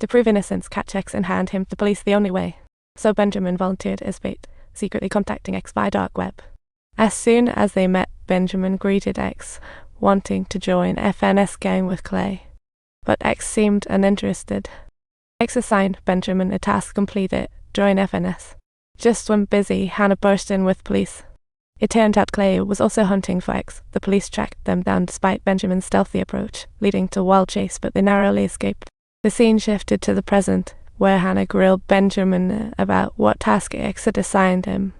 To prove innocence, catch X and hand him to police the only way. So Benjamin volunteered as bait, secretly contacting X via dark web. As soon as they met, Benjamin greeted X, wanting to join FNS gang with Clay. But X seemed uninterested. X assigned Benjamin a task completed, join FNS. Just when busy, Hannah burst in with police. It turned out Clay was also hunting for X. The police tracked them down despite Benjamin's stealthy approach, leading to a wild chase, but they narrowly escaped. The scene shifted to the present, where Hannah grilled Benjamin about what task X had assigned him.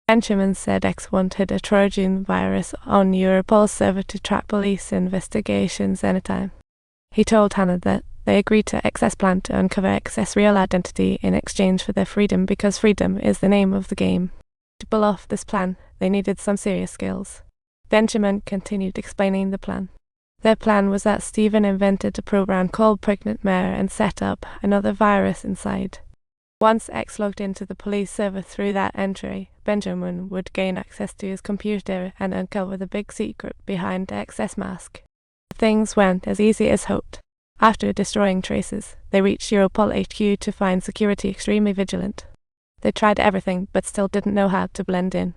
Benjamin said X wanted a Trojan virus on Europol's server to track police investigations anytime. He told Hannah that they agreed to X's plan to uncover X's real identity in exchange for their freedom, because freedom is the name of the game. To pull off this plan, they needed some serious skills. Benjamin continued explaining the plan. Their plan was that Stephen invented a program called Pregnant Mare and set up another virus inside. Once X logged into the police server through that entry, Benjamin would gain access to his computer and uncover the big secret behind X's mask. Things went as easy as hoped. After destroying traces, they reached Europol HQ to find security extremely vigilant. They tried everything, but still didn't know how to blend in.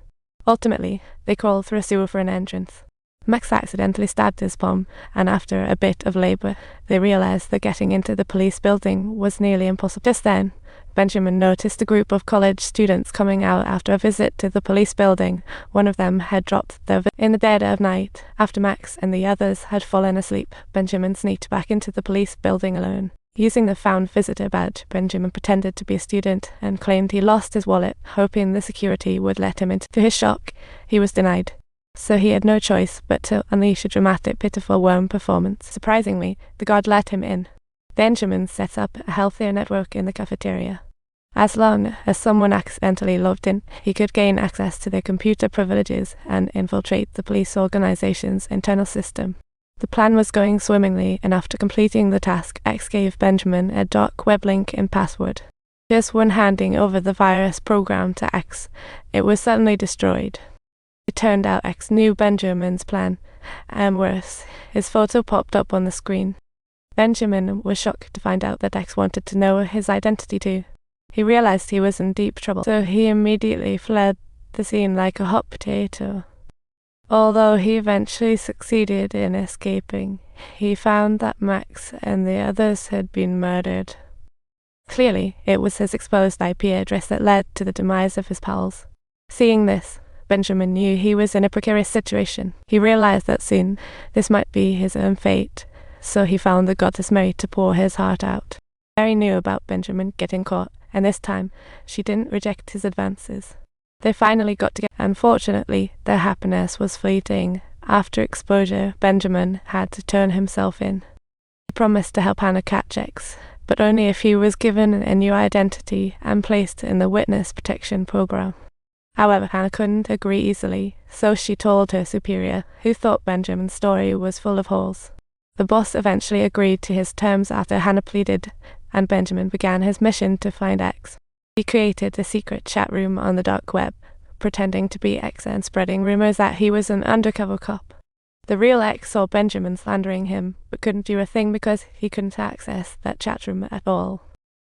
Ultimately, they crawled through a sewer for an entrance. Max accidentally stabbed his palm, and after a bit of labor, they realized that getting into the police building was nearly impossible. Just then, Benjamin noticed a group of college students coming out after a visit to the police building. One of them had dropped their in the dead of night. After Max and the others had fallen asleep, Benjamin sneaked back into the police building alone. Using the found visitor badge, Benjamin pretended to be a student and claimed he lost his wallet, hoping the security would let him into. To his shock, he was denied. So he had no choice but to unleash a dramatic, pitiful worm performance. Surprisingly, the guard let him in. Benjamin set up a healthier network in the cafeteria. As long as someone accidentally logged in, he could gain access to their computer privileges and infiltrate the police organization's internal system. The plan was going swimmingly, and after completing the task, X gave Benjamin a dark web link and password. Just when handing over the virus program to X, it was suddenly destroyed. It turned out X knew Benjamin's plan, and worse, his photo popped up on the screen. Benjamin was shocked to find out that X wanted to know his identity too. He realized he was in deep trouble, so he immediately fled the scene like a hot potato. Although he eventually succeeded in escaping, he found that Max and the others had been murdered. Clearly, it was his exposed IP address that led to the demise of his pals. Seeing this, Benjamin knew he was in a precarious situation. He realized that soon this might be his own fate, so he found the goddess Mary to pour his heart out. Mary knew about Benjamin getting caught, and this time she didn't reject his advances. They finally got together. Unfortunately, their happiness was fleeting. After exposure, Benjamin had to turn himself in. He promised to help Hannah catch X, but only if he was given a new identity and placed in the witness protection program. However, Hannah couldn't agree easily, so she told her superior, who thought Benjamin's story was full of holes. The boss eventually agreed to his terms after Hannah pleaded, and Benjamin began his mission to find X. He created a secret chat room on the dark web, pretending to be X and spreading rumors that he was an undercover cop. The real X saw Benjamin slandering him, but couldn't do a thing because he couldn't access that chat room at all.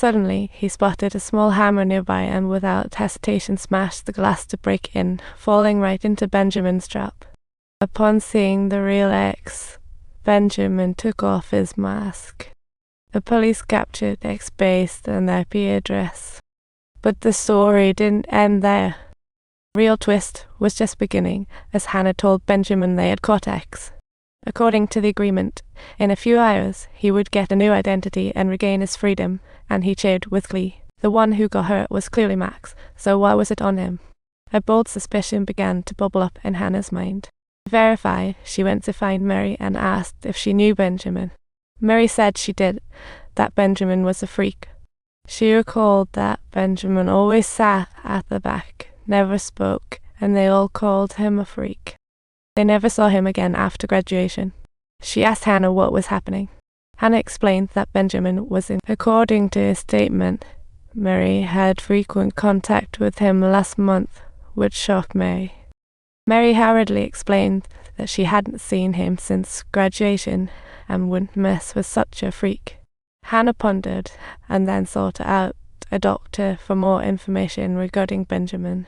Suddenly, he spotted a small hammer nearby and without hesitation smashed the glass to break in, falling right into Benjamin's trap. Upon seeing the real X, Benjamin took off his mask. The police captured X based on their IP address. But the story didn't end there. The real twist was just beginning, as Hannah told Benjamin they had caught X. According to the agreement, in a few hours he would get a new identity and regain his freedom, and he cheered with glee. The one who got hurt was clearly Max, so why was it on him? A bold suspicion began to bubble up in Hannah's mind. To verify, she went to find Mary and asked if she knew Benjamin. Mary said she did, that Benjamin was a freak. She recalled that Benjamin always sat at the back, never spoke, and they all called him a freak. They never saw him again after graduation. She asked Hannah what was happening. Hannah explained that Benjamin was in. According to his statement, Mary had frequent contact with him last month, which shocked Mary. Mary hurriedly explained that she hadn't seen him since graduation and wouldn't mess with such a freak. Hannah pondered and then sought out a doctor for more information regarding Benjamin.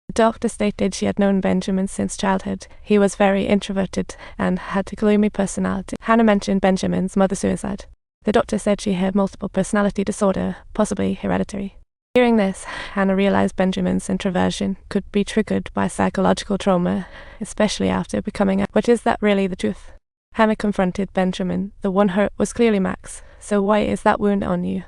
The doctor stated she had known Benjamin since childhood. He was very introverted and had a gloomy personality. Hannah mentioned Benjamin's mother's suicide. The doctor said she had multiple personality disorder, possibly hereditary. Hearing this, Hannah realized Benjamin's introversion could be triggered by psychological trauma, especially after becoming a... But is that really the truth? Hannah confronted Benjamin. The one hurt was clearly Max. So why is that wound on you?